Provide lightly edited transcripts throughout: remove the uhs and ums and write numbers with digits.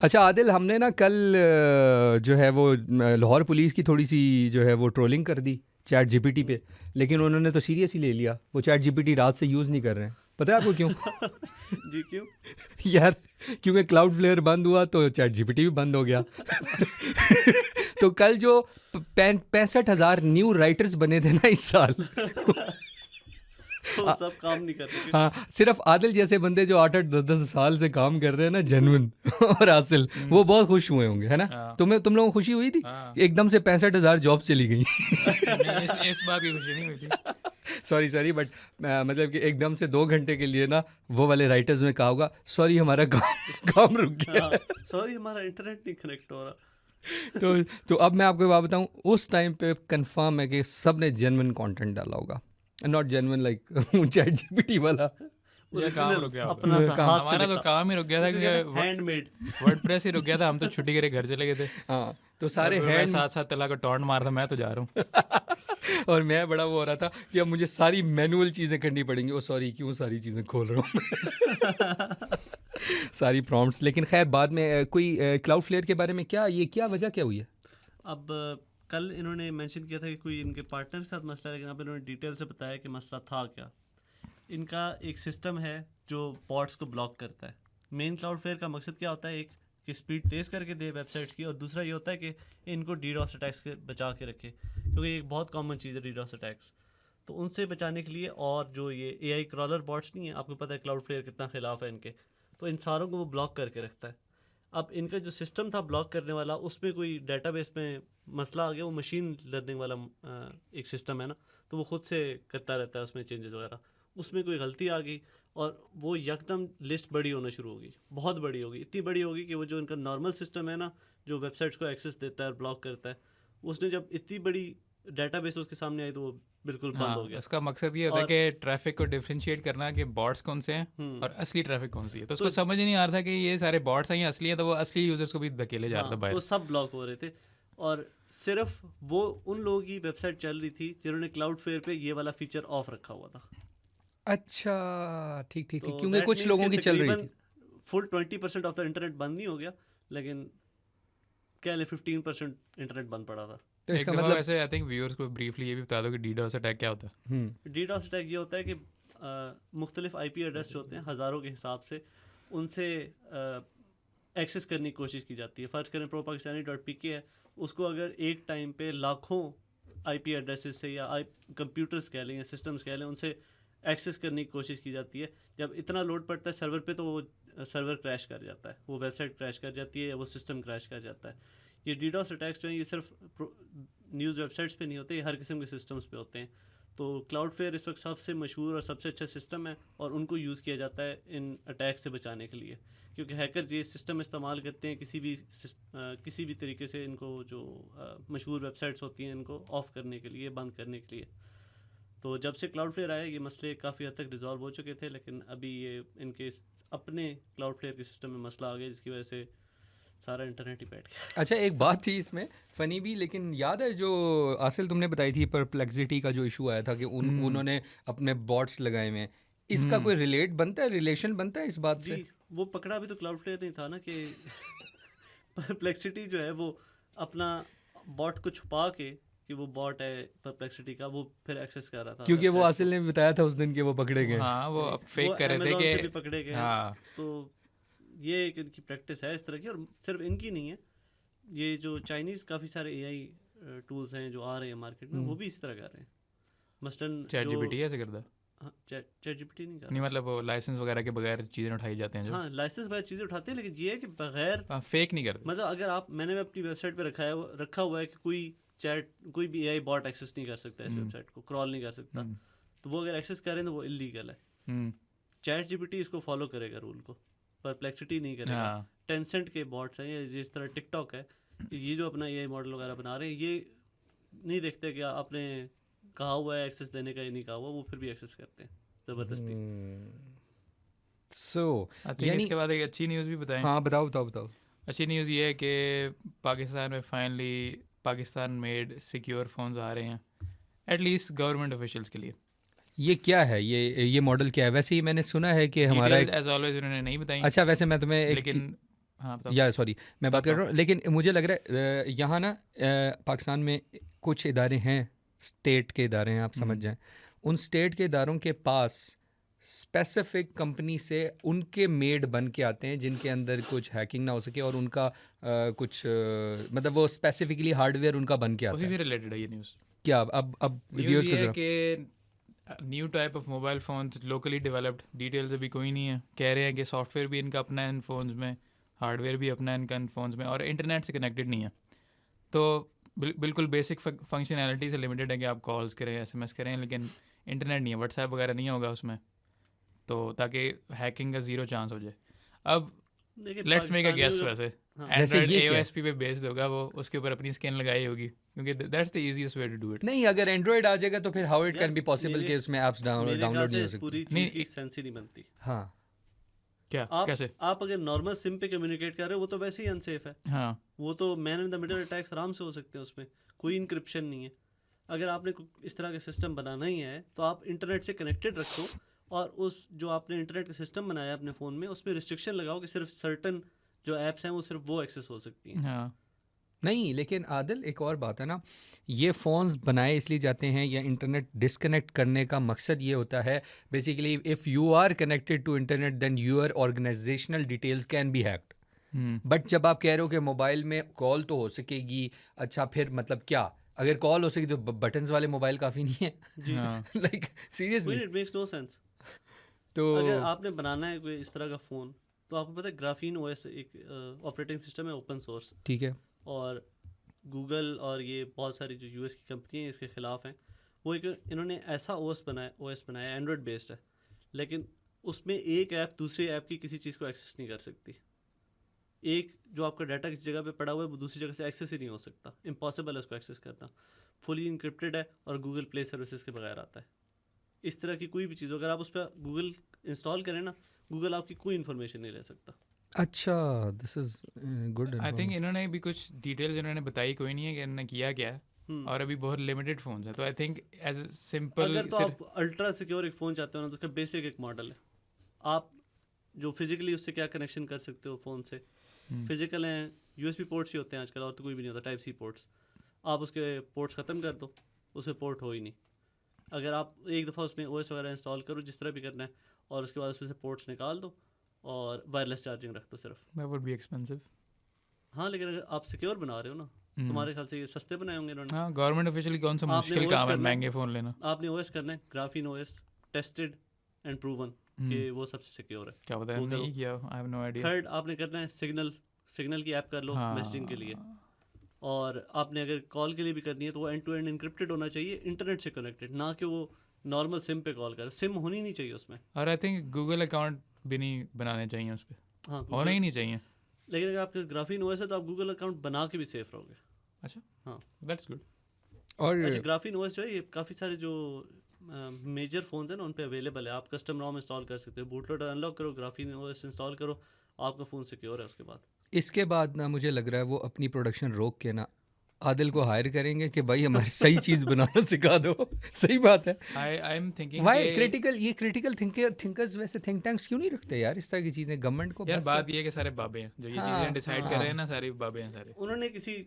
अच्छा आदिल, हमने ना कल जो है वो लाहौर पुलिस की थोड़ी सी जो है वो ट्रोलिंग कर दी चैट जीपीटी पे, लेकिन उन्होंने तो सीरियस ही ले लिया। वो चैट जीपीटी रात से यूज़ नहीं कर रहे हैं। पता है आपको क्यों? जी क्यों? यार, क्योंकि क्लाउड फ्लेयर बंद हुआ तो चैट जीपीटी भी बंद हो गया। तो कल जो 65,000 न्यू राइटर्स बने थे ना इस साल, वो सब काम नहीं कर सके। हाँ, सिर्फ आदिल जैसे बंदे जो 8-8 10-10 साल से काम कर रहे हैं ना, जेन्युइन और हासिल, वो बहुत खुश हुए होंगे, है ना? हाँ तुम लोगों को खुशी हुई थी? हाँ। एकदम से 65,000 जॉब चली गई। नहीं, इस बात की खुशी नहीं हुई थी। सॉरी बट मतलब कि एकदम से 2 घंटे के लिए ना वो वाले राइटर्स में कहा होगा सॉरी हमारा काम रुक गया। हाँ, सॉरी हमारा इंटरनेट नहीं कनेक्ट हो रहा। तो अब मैं आपको एक बात बताऊं, उस टाइम पे कंफर्म है कि सब ने जेन्युइन कंटेंट डाला होगा, not genuine like chat GPT वाला। ये काम रुक गया होगा। अपना सा काम- हाथ से हमारा तो लिखा। काम ही रुक गया था क्योंकि हैंडमेड। वर्डप्रेस ही रुक गया था। हम तो छुट्टी के लिए घर चले गए थे। हाँ, तो सारे और मैं हैंड साथ साथ तला को टॉन्ट मार था, मैं तो जा रहा हूँ। और मैं बड़ा वो हो रहा था कि अब मुझे सारी मैनुअल चीज़ें करनी पड़ेंगी। ओ सॉरी, क्यों सारी चीज़ें खोल रहा हूँ सारी प्रॉम्प्ट्स। लेकिन खैर बाद में कोई क्लाउड फ्लेयर के बारे में क्या वजह क्या हुई है? अब कल इन्होंने मेंशन किया था कि कोई इनके पार्टनर के साथ मसला है, लेकिन अब इन्होंने डिटेल से बताया कि मसला था क्या। इनका एक सिस्टम है जो बॉट्स को ब्लॉक करता है। मेन क्लाउड फ्लेयर का मकसद क्या होता है? एक कि स्पीड तेज़ करके दे वेबसाइट्स की, और दूसरा ये होता है कि इनको डीडॉस अटैक्स के बचा के रखे, क्योंकि एक बहुत कॉमन चीज़ है डीडॉस अटैक्स। तो उनसे बचाने के लिए, और जो ये एआई क्रॉलर बॉट्स नहीं है, आपको पता है क्लाउड फ्लेयर कितना खिलाफ है इनके, तो इन सारों को वो ब्लॉक करके रखता है। अब इनका जो सिस्टम था ब्लॉक करने वाला, उसमें कोई डेटाबेस में मसला आ गया। वो मशीन लर्निंग वाला एक सिस्टम है ना, तो वो खुद से करता रहता है उसमें चेंजेस वगैरह। उसमें कोई गलती आ गई और वो यकदम लिस्ट बड़ी होना शुरू होगी, बहुत बड़ी होगी, इतनी बड़ी होगी कि वो जो इनका नॉर्मल सिस्टम है ना, जो वेबसाइट्स को एक्सेस देता है और ब्लॉक करता है, उसने जब इतनी बड़ी डेटाबेस उसके सामने आई तो वो बिल्कुल बंद हो हाँ, गया। इसका मकसद ये होता है कि ट्रैफिक को डिफरेंशिएट करना कि बॉट्स कौन से हैं और असली ट्रैफिक कौन सी है। तो उसको समझ ही नहीं आ रहा था कि ये सारे बॉट्स हैं या असली हैं, तो वो असली यूजर्स को भी धकेले जा रहा था हाँ, बाहर। वो सब ब्लॉक हो रहे थे। और सिर्फ वो उन लोगों की वेबसाइट चल रही थी जिन्होंने क्लाउड फेयर पे ये वाला फीचर ऑफ रखा हुआ था। अच्छा, ठीक, तो क्योंकि कुछ लोगों की चल रही थी। फुल 20% ऑफ द इंटरनेट बंद नहीं हो गया, लेकिन क्या 15% इंटरनेट बंद पड़ा था। तो एक इसका दफा मतलब वैसे आई थिंक व्यूअर्स को ब्रीफली ये भी बता दो कि डीडोस अटैक क्या होता है। डीडॉस अटैक ये होता है कि मुख्तलिफ आईपी एड्रेस जो होते हैं हज़ारों के हिसाब से, उनसे एक्सेस करने की कोशिश की जाती है। फ़र्ज़ करें pro-pakistani.pk है, उसको अगर एक टाइम पे लाखों आईपी एड्रेसेस से या कंप्यूटर्स कह लें या सिस्टम्स कह लें, उनसे एक्सेस करने की कोशिश की जाती है। जब इतना लोड पड़ता है सर्वर पे तो वो सर्वर क्रैश कर जाता है, वो वेबसाइट क्रैश कर जाती है या वो सिस्टम क्रैश कर जाता है। ये डीडॉस अटैक्स जो हैं ये सिर्फ न्यूज़ वेबसाइट्स पे नहीं होते, ये हर किस्म के सिस्टम्स पे होते हैं। तो क्लाउड फेयर इस वक्त सबसे मशहूर और सबसे अच्छा सिस्टम है, और उनको यूज़ किया जाता है इन अटैक से बचाने के लिए, क्योंकि हैकर्स ये सिस्टम इस्तेमाल करते हैं किसी भी तरीके से इनको जो मशहूर वेबसाइट्स होती हैं इनको ऑफ़ करने के लिए, बंद करने के लिए। तो जब से क्लाउड फ्लेयर आया ये मसले काफ़ी हद तक रिजॉल्व हो चुके थे, लेकिन अभी ये इनके अपने क्लाउड फ्लेयर के सिस्टम में मसला आ गया, जिसकी वजह से सारा इंटरनेट ही बैठ गया। अच्छा, एक बात थी इसमें फ़नी भी, लेकिन याद है जो आसिल तुमने बताई थी परप्लेक्सिटी का जो इशू आया था कि उन्होंने अपने बॉट्स लगाए हुए हैं, इसका कोई रिलेशन बनता है इस बात से? जी, वो पकड़ा भी तो क्लाउड फ्लेयर नहीं था ना कि परप्लेक्सिटी जो है वो अपना बॉट को छुपा के कि वो बॉट है परप्लेक्सिटी का, वो फिर एक्सेस कर रहा था क्योंकि वो वेबसाइट्स आसिल ने भी बताया था उस दिन कि वो पकड़े गए। हाँ, वो अब फेक वो कर रहे थे Amazon से भी कि पकड़े गए हैं। हाँ, तो ये एक इनकी प्रैक्टिस है इस तरह की, और सिर्फ इनकी नहीं है, ये जो चाइनीज़ काफ़ी सारे एआई टूल्स हैं जो आ रहे हैं मार्केट में, वो भी इसी तरह कर रहे हैं। मसलन चैट जीपीटी ऐसे करता है। हाँ, चैट जीपीटी नहीं कर नहीं, मतलब वो लाइसेंस वगैरह के बगैर चीज़ें उठाई जाते हैं रहा। जो हाँ, लाइसेंस वगैरह चीज़ें उठाते हैं, लेकिन ये है कि बगैर फेक नहीं करते। मतलब अगर मैंने अपनी वेबसाइट पे रखा हुआ है कि कोई भी एआई बॉट एक्सेस नहीं कर सकता इस वेबसाइट को, क्रॉल नहीं कर सकता, तो वो अगर एक्सेस करें तो वो इलीगल है। चैट जीपीटी इसको फॉलो करेगा रूल को, परप्लेक्सिटी नहीं करेगा। हाँ, टेंसेंट के बॉट्स हैं ये, जिस तरह टिकटॉक है, ये जो अपना एआई मॉडल वगैरह बना रहे हैं, ये नहीं देखते कि आपने कहा हुआ है एक्सेस देने का या नहीं कहा हुआ, वो फिर भी एक्सेस करते हैं ज़बरदस्ती। सो आई थिंक इसके बाद एक अच्छी न्यूज़ भी बताएं। हाँ, बताओ। अच्छी न्यूज़ ये है कि पाकिस्तान में finally Pakistan made secure phones आ रहे हैं, एटलीस्ट गवर्नमेंट ऑफिशियल्स के लिए। ये क्या है, ये मॉडल क्या है? वैसे ही मैंने सुना है कि हमारा एज ऑलवेज उन्होंने नहीं बताई, अच्छा, वैसे मैं तुम्हें एक लेकिन हाँ बताओ। या सॉरी मैं बात कर रहा हूँ, लेकिन मुझे लग रहा है यहाँ ना पाकिस्तान में कुछ इदारे हैं, स्टेट के इदारे हैं, आप समझ जाएं, उन स्टेट के इदारों के पास स्पेसिफिक कंपनी से उनके मेड बन के आते हैं जिनके अंदर कुछ हैकिंग ना हो सके, और उनका कुछ मतलब वो स्पेसिफिकली हार्डवेयर उनका बन के आता उसी है। से रिलेटेड है ये न्यूज़। क्या अब व्यूअर्स को ये है जरा कि new type of mobile phones locally developed, details अभी कोई नहीं है, कह रहे हैं कि सॉफ्टवेयर भी इनका अपना है इन फ़ोन्स में, हार्डवेयर भी अपना है इनका इन फ़ोन्स में, और इंटरनेट से कनेक्टेड नहीं है। तो बिल्कुल बेसिक फंक्शनैलिटी से लिमिटेड है कि आप कॉल्स करें, SMS करें, लेकिन इंटरनेट नहीं है, व्हाट्सएप वगैरह नहीं होगा उसमें, तो ताकि हैकिंग का ज़ीरो चांस हो जाए। अब देखिए लेट्स मेक अ पाकिस्तानियों गेस, का- वैसे हाँ। वैसे एंड्रॉइड ये क्या है? AOSP पे बेस्ड होगा वो, उसके ऊपर अपनी स्किन लगाई होगी, क्योंकि that's the easiest way to do it. नहीं, अगर एंड्रॉइड आ जाएगा तो फिर हाउ इट यार, कैन बी पॉसिबल मेरे- कि उसमें ऐप्स मेरे ख्याल डाउनलोड से नहीं हो इस सकती? पूरी नहीं, चीज़ की सेंस ही नहीं बनती। हाँ क्या आप कैसे? आप अगर नॉर्मल सिम पे कम्युनिकेट कर रहे हो वो तो वैसे ही अनसेफ है, हाँ वो तो man in the middle attacks आराम से हो सकते हैं, उसमें कोई इंक्रिप्शन नहीं है। अगर आपने इस तरह का सिस्टम बनाना ही है तो आप इंटरनेट से कनेक्टेड रखो, और उस जो आपने इंटरनेट का सिस्टम बनाया अपने फ़ोन में उसमें रिस्ट्रिक्शन लगाओ कि सिर्फ सर्टन जो ऐप्स हैं वो सिर्फ वो एक्सेस हो सकती हैं। हाँ नहीं, लेकिन आदिल एक और बात है ना, ये फ़ोन्स बनाए इसलिए जाते हैं या इंटरनेट डिस्कनेक्ट करने का मकसद ये होता है basically, if you are connected to internet then your organisational details can be hacked. But जब आप कह रहे हो कि मोबाइल में कॉल तो हो सकेगी, अच्छा फिर मतलब क्या, अगर कॉल हो सके तो बटन्स वाले मोबाइल काफ़ी नहीं है? जी हाँ like seriously. It makes no sense. तो अगर आपने बनाना है कोई इस तरह का फ़ोन तो आपको पता है ग्राफीन OS एक ऑपरेटिंग सिस्टम है ओपन सोर्स, ठीक है, और गूगल और ये बहुत सारी जो US की कंपनी हैं इसके ख़िलाफ़ हैं। वो एक इन्होंने ऐसा OS बनाया एंड्रॉयड बेस्ड है, लेकिन उसमें एक ऐप दूसरी ऐप की किसी चीज़ को एक्सेस नहीं कर सकती। एक जो आपका डाटा किसी जगह पे पड़ा हुआ है वो दूसरी जगह से एक्सेस ही नहीं हो सकता, इम्पॉसिबल है उसको एक्सेस करना, फुली इंक्रिप्टेड है और गूगल प्ले सर्विसेज के बगैर आता है। इस तरह की कोई भी चीज़ अगर आप उस पर गूगल इंस्टॉल करें ना, गूगल आपकी कोई इन्फॉर्मेशन नहीं ले सकता। अच्छा this is good. I think इन्होंने भी कुछ डिटेल्स इन्होंने बताई कोई नहीं है कि इन्होंने किया क्या है, और अभी बहुत लिमिटेड फ़ोन्स है, तो आई थिंक एज सिंपल अगर तो आप अल्ट्रा सिक्योर एक फ़ोन चाहते हो ना तो उसका बेसिक एक मॉडल है, आप जो फिजिकली उससे क्या कनेक्शन कर सकते हो फ़ोन से, फिजिकल हैं USB पोर्ट्स ही होते हैं आजकल, और तो कोई भी नहीं होता, टाइप C पोर्ट्स। आप उसके पोर्ट्स ख़त्म कर दो, उसमें पोर्ट हो ही नहीं। अगर आप एक दफ़ा उसमें OS वगैरह इंस्टॉल करो जिस तरह भी करना है, और उसके बाद उसमें से पोर्ट्स निकाल दो और वायरलेस चार्जिंग रख दो सिर्फ। That would be expensive. हाँ, लेकिन अगर आप सिक्योर बना रहे हो ना, तुम्हारे ख्याल से ये सस्ते बनाए होंगे इन्होंने। हाँ गवर्नमेंट ऑफिशियली कौन सा आपने मुश्किल OS काम है करना है। महंगे फ़ोन लेना। आपने OS करना है graphene OS, tested and proven कि वो सबसे सिक्योर है। क्या पता है, वो नहीं करो। किया, I have no idea. Third आपने करना है सिग्नल की ऐप कर लो मैसेजिंग के लिए, और आपने अगर कॉल के लिए भी करनी है तो वो एंड टू एंड इंक्रिप्टेड होना चाहिए, इंटरनेट से कनेक्टेड, ना कि वो नॉर्मल सिम पे कॉल करे, सिम होनी नहीं चाहिए उसमें। और आई थिंक गूगल अकाउंट भी नहीं बनाने चाहिए उस पर, हाँ, होना ही नहीं चाहिए। लेकिन अगर आपके ग्राफीन OS है तो आप गूगल अकाउंट बना के भी सेफ रहोगे। अच्छा हाँ, दैट्स गुड। और अच्छा ग्राफीन OS जो है ये काफ़ी सारे जो मेजर फ़ोन्स हैं ना उन पे अवेलेबल है, आप कस्टम ROM इंस्टॉल कर सकते हो, बूटलोडर अनलॉक करो, ग्राफीन OS इंस्टॉल करो, आपका फ़ोन सिक्योर है उसके बाद। इसके बाद ना मुझे लग रहा है वो अपनी प्रोडक्शन रोक के ना आदिल को हायर करेंगे कि भाई हमारी सही चीज़ बनाना सिखा दो। सही बात है। I am thinking Y critical thinkers वैसे थिंक टैंक्स क्यों नहीं रखते यार इस तरह की चीज़ें गवर्नमेंट को? यार बस बात ये है कि सारे बाबे हैं जो ये हाँ, चीज़ें डिसाइड कर हाँ। रहे हैं ना, सारे बाबे हैं सारे। उन्होंने किसी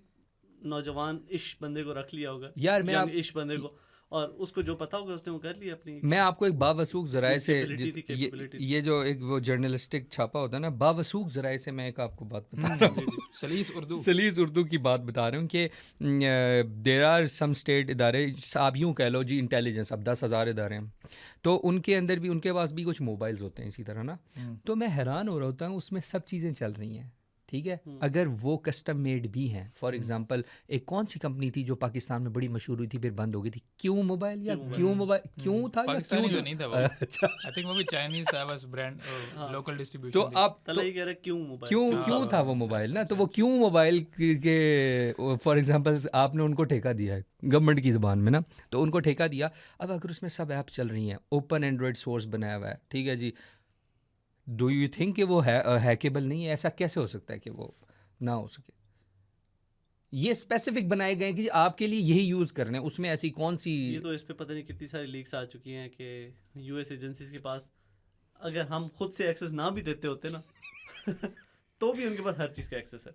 नौजवान इश बंदे को रख लिया होगा यार मैं young इश बंदे को, और उसको जो पता होगा उसने वो कर लिया अपनी। मैं आपको एक बावसूख ज़राए से Capability थी, capability थी। ये जो एक वो जर्नलिस्टिक छापा होता है ना, बावसूख ज़राए से मैं एक आपको बात बता रहा हूँ। सलीस उर्दू सलीस उर्दू की बात बता रहा हूँ कि देर आर सम स्टेट इदारे, आप यूँ कह लो जी इंटेलिजेंस, अब 10,000 इदारे हैं, तो उनके अंदर भी उनके पास भी कुछ मोबाइल्स होते हैं इसी तरह ना। तो मैं हैरान हो रहा होता हूँ उसमें सब चीज़ें चल रही हैं, ठीक है, अगर वो कस्टम मेड भी हैं। फॉर एग्जांपल एक कौन सी कंपनी थी जो पाकिस्तान में बड़ी मशहूर हुई थी फिर बंद हो गई थी, क्यों मोबाइल या क्यों मोबाइल, क्यों था या पाकिस्तानी क्यों तो नहीं था वो। अच्छा, आई थिंक वो भी चाइनीज था बस, ब्रांड लोकल तो डिस्ट्रीब्यूशन। आप तला ही कह रहा है क्यों मोबाइल, क्यों था वो मोबाइल ना, तो वो क्यों मोबाइल के फॉर एग्जांपल आपने उनको ठेका दिया है गवर्नमेंट की ज़बान में ना, तो उनको ठेका दिया। अब अगर उसमें सब ऐप चल रही हैं, ओपन एंड्रॉयड सोर्स बनाया हुआ है, ठीक है जी, डू यू थिंक कि वो हैकेबल नहीं है? ऐसा कैसे हो सकता है कि वो ना हो सके? ये स्पेसिफिक बनाए गए हैं कि आपके लिए यही यूज़ करना है, उसमें ऐसी कौन सी ये तो इस पे पता नहीं कितनी सारी लीक्स आ चुकी हैं कि US एजेंसीज के पास अगर हम खुद से एक्सेस ना भी देते होते ना तो भी उनके पास हर चीज़ का एक्सेस है,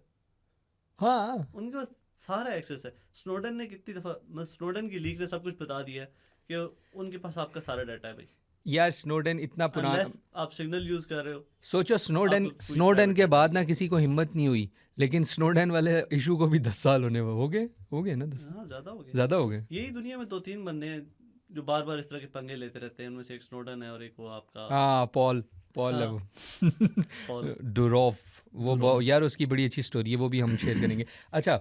हाँ उनके पास सारा एक्सेस है। स्नोडन ने कितनी दफ़ा, मतलब स्नोडन की लीक ने सब कुछ बता दिया है कि उनके पास आपका सारा डाटा है भाई। यार स्नोडन इतना पुराना, अनलेस आप सिग्नल यूज़ कर रहे हो। सोचो स्नोडन आपको कोई स्नोडन private के data बाद नहीं। ना किसी को हिम्मत नहीं हुई, लेकिन स्नोडन वाले इशू को भी 10 साल होने हो गए ना 10 हाँ, ज़्यादा हो गया। ज़्यादा हो गए। यही दुनिया में 2-3 बंदे हैं जो बार बार इस तरह के पंगे लेते रहते हैं। उनमें से एक स्नोडन है और एक वो आपका हाँ पॉल है हाँ, वो पॉल। डुरॉफ, वो यार उसकी बड़ी अच्छी स्टोरी है, वो भी हम शेयर करेंगे। अच्छा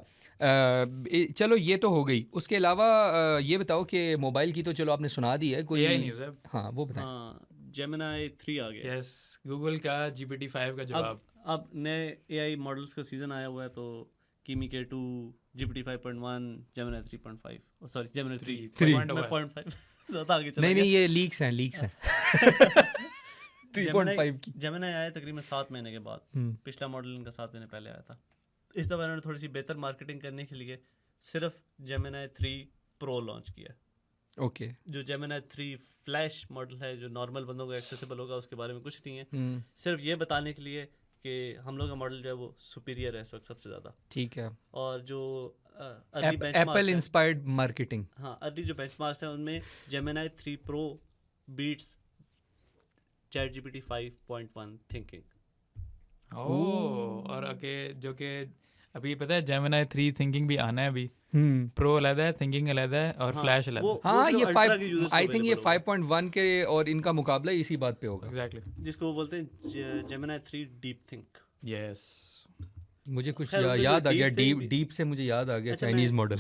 चलो ये तो हो गई, उसके अलावा ये बताओ कि मोबाइल की तो चलो आपने सुना दी है, कोई AI न्यूज़ है। हाँ वो बताएं। हाँ, जेमिनी 3 आ गया। यस, गूगल का GPT-5 का जवाब। अब नए AI मॉडल्स का सीजन आया हुआ है, तो कीमी K2, GPT 5.1, Gemini 3.5, sorry Gemini 3 Three. मैं 0.5 ज़्यादा आगे चला नहीं गया। नहीं ये लीक्स हैं 3.5 की। जेमिनी आया तकरीबन 7 महीने के बाद। पिछला मॉडल इनका 7 महीने पहले आया था। इस दफ़ा इन्होंने थोड़ी सी बेहतर मार्केटिंग करने के लिए सिर्फ जेमिनी 3 प्रो लॉन्च किया। ओके जो जेमिनी 3 फ्लैश मॉडल है, जो नॉर्मल बंदों को एक्सेसिबल होगा, उसके बारे में कुछ नहीं है। सिर्फ ये बताने के लिए कि हम लोग का मॉडल जो है वो सुपीरियर है इस वक्त सबसे ज़्यादा। ठीक है, और जो अर्ली बेंचमार्क्स एप्पल हैं, इंस्पायर्ड मार्केटिंग। हाँ अर्ली जो बेंचमार्क्स हैं उनमें Gemini 3 pro beats ChatGPT 5.1 thinking. Oh, और आगे जो कि अभी पता है जेमिनी 3 थिंकिंग भी आना है अभी। हम्म प्रो अलग है, थिंकिंग अलग है और हाँ, फ्लैश अलग है। वो हाँ सिर्फ ये अल्ट्रा के users 5 को आई थिंक ये available होगा। 5.1 के और इनका मुकाबला इसी बात पे होगा। एग्जैक्टली, जिसको वो बोलते हैं जेमिनी 3 डीप थिंक। यस। मुझे कुछ खैर, उनका जो याद आ गया, deep thing भी- डीप से मुझे याद आ गया अच्छा, चाइनीज मैं- मॉडल।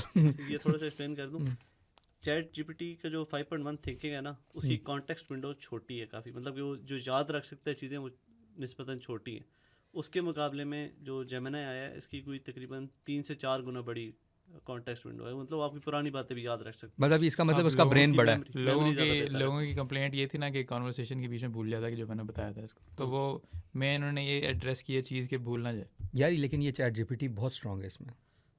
ये थोड़ा सा एक्सप्लेन कर दूं। ChatGPT का जो 5.1 थिंकिंग है ना, उसकी कॉन्टेक्स्ट विंडो छोटी है काफ़ी, मतलब कि वो जो याद रख सकता है चीज़ें वो निस्बतन छोटी है। उसके मुकाबले में जो जेमिनी आया है इसकी कोई तकरीबन 3 से 4 गुना बड़ी कॉन्टेक्स्ट विंडो है, मतलब आपकी पुरानी बातें भी याद रख सकते मतलब इसका मतलब अब उसका लोगों ब्रेन की बड़ा है। memory- लोगों memory ज़्यादा की बेहतर है। लोगों की कंप्लेंट ये थी ना कि कॉन्वर्सेशन के बीच में भूल जाता कि जो मैंने बताया था इसको, तो वो मैं इन्होंने ये एड्रेस की है चीज़ के भूल ना जाए। यार लेकिन ये चैट जीपीटी बहुत स्ट्रांग है इसमें।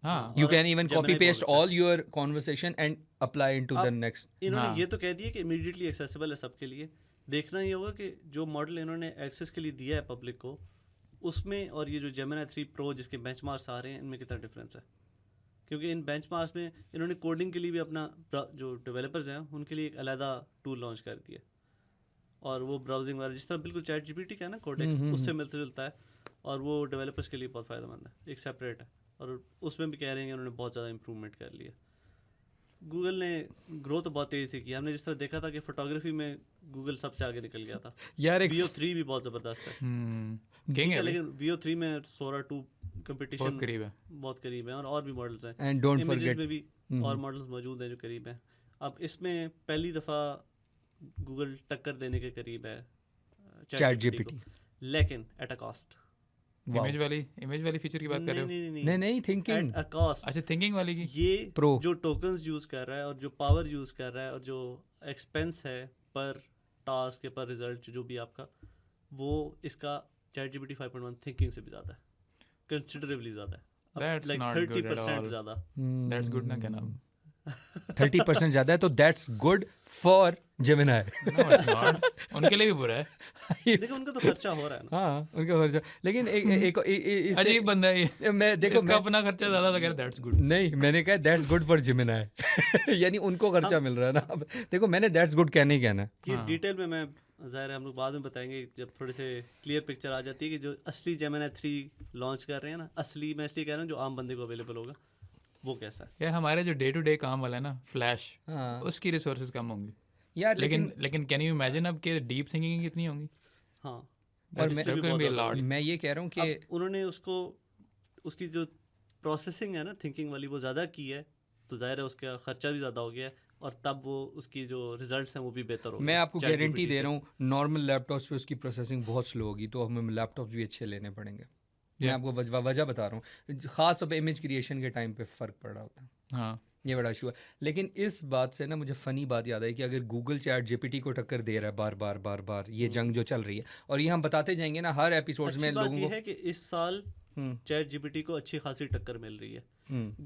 हाँ, यू और कैन इवन Gemini कॉपी बहुत पेस्ट अच्छा है। All your conversation and apply into the अब नेक्स्ट। इन्होंने हाँ। ये तो कह दिया कि इमीडिएटली एक्सेसिबल है सबके लिए। देखना ये होगा कि जो मॉडल इन्होंने एक्सेस के लिए दिया है पब्लिक को, उसमें और ये जो जेमिनी 3 प्रो जिसके बेंचमार्क्स आ रहे हैं, इनमें कितना डिफरेंस है। क्योंकि इन बेंचमार्क्स में इन्होंने कोडिंग के लिए भी अपना जो डेवलपर्स हैं उनके लिए एक अलहदा टूल लॉन्च कर दिया, और वो ब्राउजिंग वाला जिस तरह बिल्कुल ChatGPT का है ना कोडेक्स, उससे मिलता जुलता है, और वो डेवलपर्स के लिए बहुत फ़ायदेमंद है, एक सेपरेट है। और उसमें भी कह रहे हैं कि उन्होंने बहुत ज़्यादा इंप्रूवमेंट कर लिया। गूगल ने ग्रो तो बहुत तेज़ी से किया। हमने जिस तरह देखा था कि फ़ोटोग्राफी में गूगल सबसे आगे निकल गया था। यार एक VO3 भी बहुत ज़बरदस्त है, किंग ठीक है है, भाई, लेकिन VO3 में Sora 2 कंपटीशन बहुत करीब है। बहुत करीब है, और भी मॉडल्स हैं। एंड डोंट इमेजेस फॉरगेट में भी और मॉडल्स मौजूद हैं जो करीब हैं। अब इसमें पहली दफ़ा गूगल टक्कर देने के करीब है चैट ChatGPT जीपीटी। को, लेकिन एट अ कॉस्ट। इमेज वाली फीचर की बात कर रहे हो? नहीं नहीं थिंकिंग, एट अ कॉस्ट। अच्छा, थिंकिंग वाली की। ये Pro। जो टोकन्स यूज़ कर रहा है और जो पावर यूज़ कर रहा है और जो एक्सपेंस है पर टास्क या पर रिजल्ट जो भी आपका, वो इसका ChatGPT 5.1 थिंकिंग से भी ज़्यादा है, कंसिडरेबली ज़्यादा है। That's like not good at 30% all. ज़्यादा। दैट्स गुड ना, क्या नाम? 30% ज़्यादा है तो that's good for Gemini. No, it's not. उनके लिए भी बुरा है। देखो उनका तो खर्चा हो रहा है ना। हाँ उनका खर्चा, लेकिन एक अजीब बंदा है ये। मैं देखो इसका अपना खर्चा ज्यादा था, कह रहा दैट्स गुड। नहीं मैंने कहा दैट्स गुड फॉर जेमिनी यानी उनको खर्चा मिल रहा है ना। अब देखो मैंने दैट्स गुड कहने ही कहना है। ये डिटेल में मैं ज़ाहिर है हम लोग बाद में बताएंगे जब थोड़े से क्लियर पिक्चर आ जाती है कि जो असली जेमिनी 3 लॉन्च कर रहे हैं ना, असली मैं इसलिए कह रहा हूँ जो आम बंदे को अवेलेबल होगा वो कैसा है। यार हमारे जो डे टू डे काम वाला है ना, फ्लैश, हाँ उसकी रिसोर्सेज कम होंगी यार लेकिन कैन यू इमेजिन अब कि डीप थिंकिंग कितनी होंगी? हाँ, और इससे भी going to बहुत be a ज़्यादा lot. होगी। मैं ये कह रहा हूँ कि अब उन्होंने उसकी जो प्रोसेसिंग है ना थिंकिंग वाली वो ज़्यादा की है, तो ज़ाहिर है उसका खर्चा भी ज़्यादा हो गया है, और तब वो उसकी जो रिजल्ट्स हैं वो भी बेहतर हो गए। मैं आपको ChatGPT गारंटी दे से। रहा हूँ नॉर्मल लैपटॉप्स पे उसकी प्रोसेसिंग बहुत स्लो होगी, तो हमें लैपटॉप्स भी अच्छे लेने पड़ेंगे। मैं आपको वजह बता रहा हूँ, ख़ास तौर पे इमेज क्रिएशन के टाइम पे फ़र्क पड़ रहा होता है। हाँ, ये बड़ा इशू है। लेकिन इस बात से ना मुझे फ़नी बात याद आई कि अगर गूगल ChatGPT को टक्कर दे रहा है बार बार ये जंग जो चल रही है, और ये हम बताते जाएंगे ना हर एपिसोड्स में अच्छी बात लोगों ये को। है कि इस साल ChatGPT को अच्छी खासी टक्कर मिल रही है।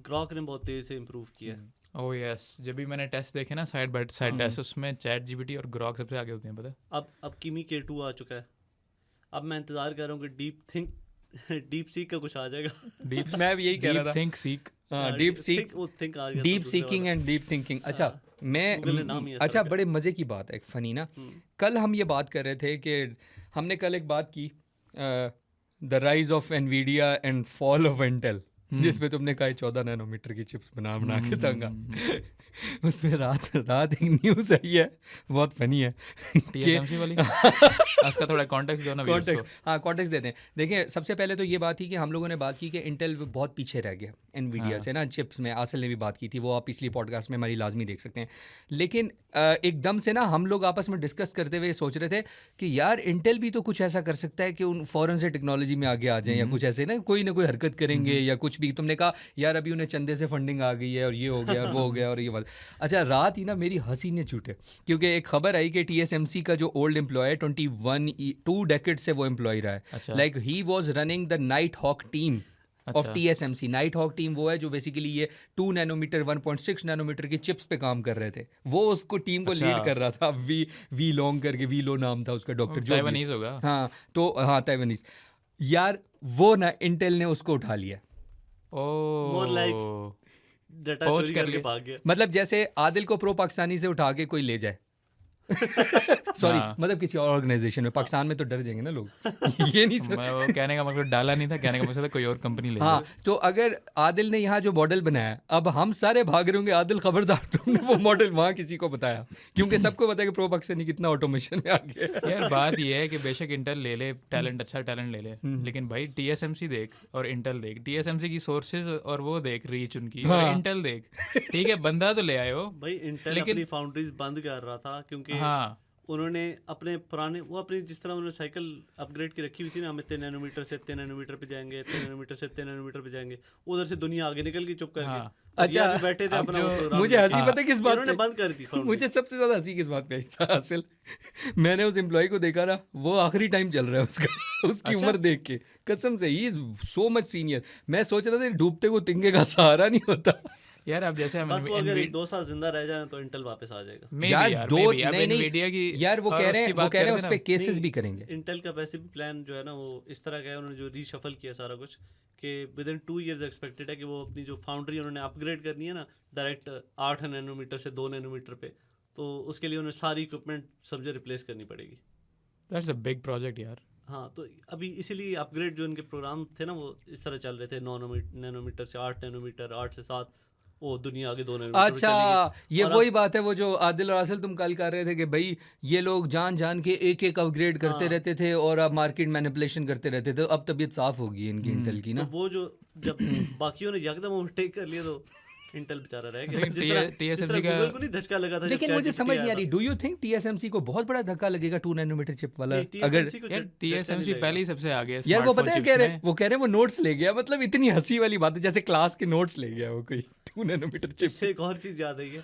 ग्रॉक ने बहुत तेज़ी से इम्प्रूव किया है। ओह यस, जब भी मैंने टेस्ट देखे ना साइड बाय साइड टेस्ट, उसमें चैट जीपीटी और ग्रॉक सबसे आगे होते हैं, पता है? अब कीमी K2 आ चुका है। अब मैं इंतज़ार कर रहा हूँ कि डीप थिंक डीप सीक का कुछ आ जाएगा। डीप मैं भी यही कह रहा था। थिंक सीक हाँ, डीप सीक, वो थिंक आ गया, डीप तो दूसरे सीकिंग वाला। And deep thinking. अच्छा Google ने नाम ही मैं ऐसा अच्छा रखा। बड़े मज़े की बात है, एक फ़नी ना, कल हम ये बात कर रहे थे कि हमने कल एक बात की the rise of Nvidia and fall of Intel, जिसमें तुमने कहा 14 नैनोमीटर की चिप्स बना बना के तंगा। उसमें रात एक न्यूज़ आई है, बहुत फनी है TSMC वाली। उसका थोड़ा कॉन्टेक्स्ट दो ना व्यूअर्स को। कॉन्टेक्स्ट, हाँ कॉन्टेक्स्ट देते हैं। देखिए सबसे पहले तो ये बात थी कि हम लोगों ने बात की कि इंटेल बहुत पीछे रह गया एनवीडिया से ना चिप्स में। आसिल ने भी बात की थी, वो आप पिछली पॉडकास्ट में हमारी लाजमी देख सकते हैं। लेकिन एकदम से ना हम लोग आपस में डिस्कस करते हुए सोच रहे थे कि यार इंटेल भी तो कुछ ऐसा कर सकता है कि उन फ़ौरन से टेक्नोलॉजी में आगे आ जाएं, या कुछ ऐसे ना कोई हरकत करेंगे या कुछ भी। तुमने कहा यार अभी उन्हें चंदे से फंडिंग आ गई है और ये हो गया और वो हो गया और ये वाला। अच्छा रात ही ना मेरी हंसी ने छूटे, क्योंकि एक खबर आई कि TSMC का जो ओल्ड एम्प्लॉय है 2 डेकेड से वो एम्प्लॉय रहा है। अच्छा। Like he was running the Night Hawk team of TSMC। Night Hawk team वो है जो बेसिकली ये 2 नैनोमीटर 1.6 नैनोमीटर की चिप्स पे काम कर रहे थे। वो उसको टीम को लीड कर रहा था। वी लॉन्ग करके, वी लो नाम था उसका, डॉक्टर जो ताइवानीज होगा। हाँ तो हाँ ताइवानीज यार, वो ना इंटेल ने उसको उठा लिया। More like डाटा पहुंच चोरी कर करके लिए। भाग गया। मतलब जैसे आदिल को प्रो पाकिस्तानी से उठा के कोई ले जाए। सॉरी हाँ। मतलब किसी और ऑर्गेनाइजेशन में। पाकिस्तान में तो डर जाएंगे ना लोग। ये नहीं मैं वो कहने का मतलब डाला नहीं था, कहने का मतलब था कोई और कंपनी ले हाँ, तो अगर आदिल ने यहाँ जो मॉडल बनाया, अब हम सारे भाग रहे होंगे आदिल खबरदार तुमने वो मॉडल वहाँ किसी को बताया, क्योंकि सबको पता है कि प्रो पाकिस्तानी कितना ऑटोमेशन में आ गया। यार बात ये है कि बेशक इंटेल ले ले टैलेंट, अच्छा टैलेंट ले ले, लेकिन भाई TSMC देख और इंटेल देख। TSMC की सोर्सेज और वो देख रीच उनकी, और इंटेल देख। ठीक है बंदा तो ले आए हो भाई इंटेल लेकिन- अपनी फाउंड्रीज बंद कर रहा था क्योंकि हाँ उन्होंने अपने पुराने वो अपनी जिस तरह उन्होंने साइकिल अपग्रेड की रखी हुई थी ना, हम इतने नैनोमीटर से इतने नैनोमीटर पे जाएंगे, इतने नैनोमीटर से इतने नैनोमीटर पे जाएंगे, उधर से दुनिया आगे निकल गई चुप करके। हाँ। और ये अच्छा, आगे बैठे थे अब अपना जो- वो प्रोग्राम मुझे लेके। हंसी पता है किस बात इन्होंने पे? बंद कर दी foundry। मुझे सबसे ज्यादा हंसी किस बात पे आई हासिल, मैंने उस एम्प्लॉय को देखा ना, वो आखिरी टाइम चल रहा है उसका उसकी उम्र देख के कसम से, he is so much senior. मैं सोच रहा था डूबते को तिंगे का सहारा नहीं होता। यार अब जैसे हम बस वो अगर 2 साल जिंदा रह जाए तो इंटेल वापस आ जाएगा। यार दो maybe, अब नहीं Nvidia की यार वो और कह रहे उसकी हैं, वो बात कह रहे हैं करते उस ना। पे केसेस नहीं, भी करेंगे। इंटेल का वैसे भी प्लान जो है ना वो इस तरह का है, उन्होंने जो रीशफल किया सारा कुछ, कि विद इन 2 इयर्स एक्सपेक्टेड है कि वो अपनी जो फाउंड्री उन्होंने अपग्रेड करनी है ना डायरेक्ट 8 नैनोमीटर से 2 नैनोमीटर पे, तो उसके लिए उन्हें सारी इक्विपमेंट सब जो रिप्लेस करनी पड़ेगी। दैट्स अ बिग प्रोजेक्ट यार। हाँ तो अभी इसीलिए अपग्रेड जो इनके प्रोग्राम थे ना वो इस तरह चल रहे थे, 9 नैनोमीटर से 8 नैनोमीटर, 8 से 7, वो दुनिया आगे 2 नैनोमीटर पे अच्छा चली ये और वही बात है, वो जो आदिल और आसिल तुम कल कर रहे थे कि भाई ये लोग जान जान के एक एक अपग्रेड करते रहते थे और अब मार्केट मैनिपुलेशन करते रहते थे। अब तबीयत साफ होगी इनकी इंटेल की तो ना। वो जो जब बाकियों ने यकदम ओवरटेक कर लिया तो इंटेल बेचारा रह गया। लेकिन जिस तरह TSMC का- गूगल को नहीं धचका लगा था जब लेकिन मुझे ChatGPT समझ नहीं आ आया रही, था। डू यू थिंक TSMC को बहुत बड़ा धक्का लगेगा 2 नैनोमीटर चिप वाला? नहीं, अगर TSMC को यार झटका नहीं TSMC लगेगा। पहले ही सबसे आगे है यार वो smartphone पता है chips कह रहे में। वो कह रहे वो नोट्स ले गया, मतलब इतनी हंसी वाली बात है जैसे क्लास के नोट्स ले गया वो कोई 2 नैनोमीटर चिप। इससे एक और चीज याद आई है,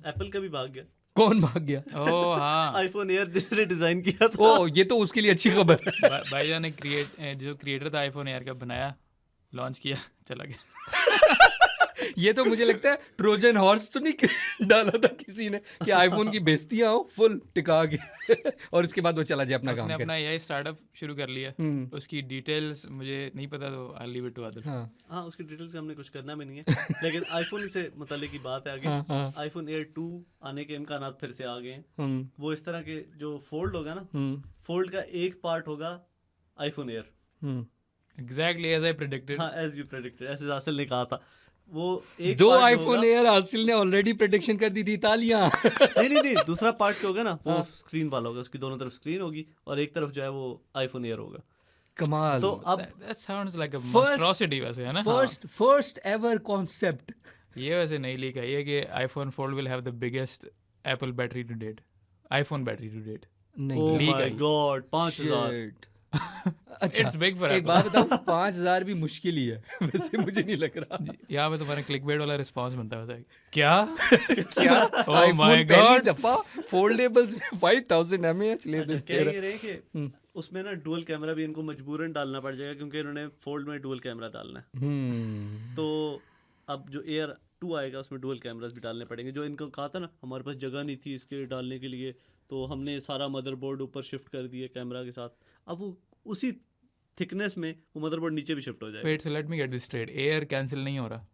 एप्पल का भी भाग गया। कौन भाग गया? ओह हाँ आईफोन एयर जिसने डिजाइन किया था। ओ ये तो उसके लिए अच्छी खबर है। भाईजान ने जो क्रिएटर था आईफोन एयर का बनाया, लॉन्च किया, चला गया। ये तो मुझे लगता है ट्रोजन हॉर्स तो नहीं डाला था किसी ने कि आईफोन की बेइज्जतियां हो फुल टिका के और उसके बाद वो चला जाए अपना उसने काम अपना करे। यही स्टार्टअप शुरू कर लिया। उसकी डिटेल्स मुझे नहीं पता, तो I leave it to Adil. हाँ हाँ उसकी डिटेल्स हमने कुछ करना भी नहीं है, लेकिन आईफोन से मुतालिक की बात है आगे। आईफोन एयर 2 आने के इम्कानात फिर से आ गए हैं। वो इस तरह के जो फोल्ड होगा ना, फोल्ड का एक पार्ट होगा iPhone Air. Exactly as I predicted. हाँ एज यू प्रेडिक्टेड, ऐसे हासिल ने कहा था। वो एक दो part जो आईफोन होगा- एयर हासिल ने ऑलरेडी प्रेडिक्शन कर दी थी, तालियां। नहीं दूसरा पार्ट जो होगा ना वो स्क्रीन वाला होगा, उसकी दोनों तरफ स्क्रीन होगी और एक तरफ जो है वो आईफोन एयर होगा। कमाल। तो अब that sounds like a First- monstrosity वैसे है ना। First ever concept. ये वैसे नहीं लीक है ये कि iPhone fold will have the biggest Apple battery to date, iPhone battery to date. नहीं oh leak my I. God 5000। Shit. अच्छा इट्स बिग फॉर एक बात बताऊं, 5000 भी मुश्किल ही है वैसे मुझे नहीं लग रहा। यहाँ पे तुम्हारा क्लिकबेट वाला रिस्पांस बनता है वैसे। क्या क्या Oh आईफोन my पहली God. दफा फोल्डेबल्स में 5000 mAh ले अच्छा दे कह ये रहे कि उसमें ना डुअल कैमरा भी इनको मजबूरन डालना पड़ जाएगा क्योंकि इन्होंने फोल्ड में डुअल कैमरा डालना है। तो अब जो एयर 2 आएगा उसमें डुअल कैमरास भी डालने पड़ेंगे। जो इनको कहा था ना हमारे पास जगह नहीं थी इसके डालने के लिए, तो हमने सारा मदरबोर्ड ऊपर शिफ्ट कर दिए कैमरा के साथ। अब वो उसी थिकनेस में वो मदरबोर्ड नीचे भी शिफ्ट हो जाएगा। Wait, so let me get this straight, air cancel नहीं हो रहा।